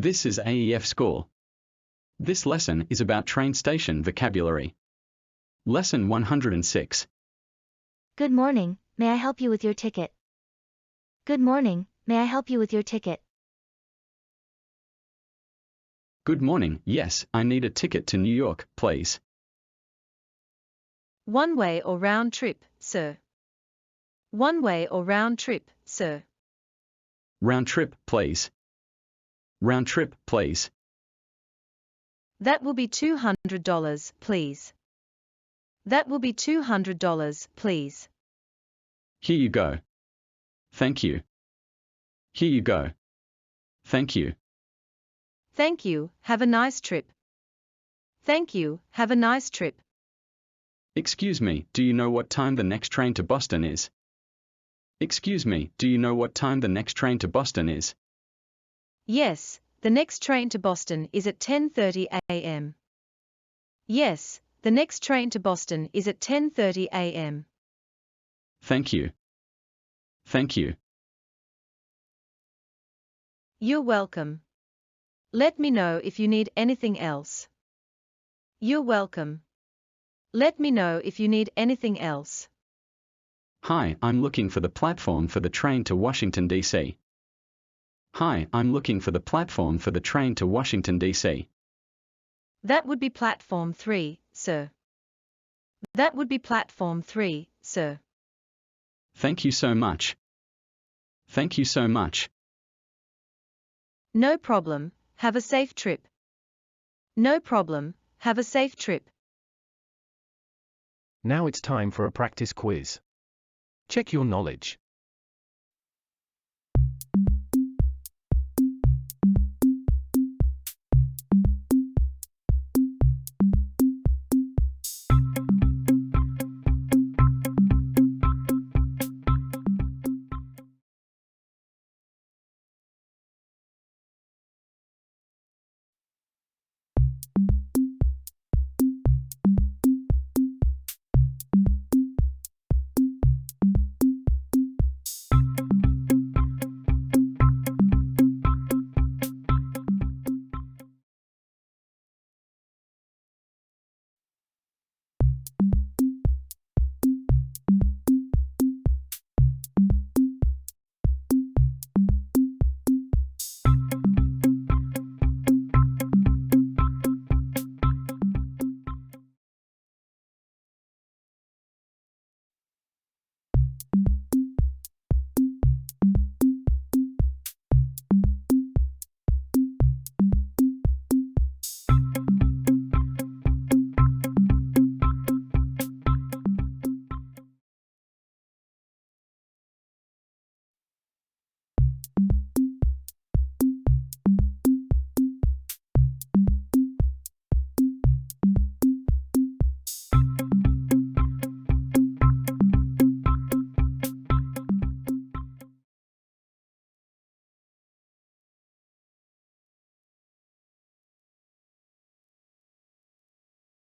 This is AEF School. This lesson is about train station vocabulary. Lesson 106. Good morning, may I help you with your ticket? Good morning, may I help you with your ticket? Good morning, yes, I need a ticket to New York, please. One way or round trip, sir. One way or round trip, sir. Round trip, please. Round trip, please. That will be $200, please. That will be $200, please. Here you go. Thank you. Here you go. Thank you. Thank you, have a nice trip. Thank you, have a nice trip. Excuse me, do you know what time the next train to Boston is? Excuse me, do you know what time the next train to Boston is? Yes, the next train to Boston is at 10:30 a.m. Yes, the next train to Boston is at 10:30 a.m. Thank you. Thank you. You're welcome. Let me know if you need anything else. You're welcome. Let me know if you need anything else. Hi, I'm looking for the platform for the train to Washington, D.C. Hi, I'm looking for the platform for the train to Washington, D.C. That would be platform 3, sir. That would be platform 3, sir. Thank you so much. Thank you so much. No problem, have a safe trip. No problem, have a safe trip. Now it's time for a practice quiz. Check your knowledge.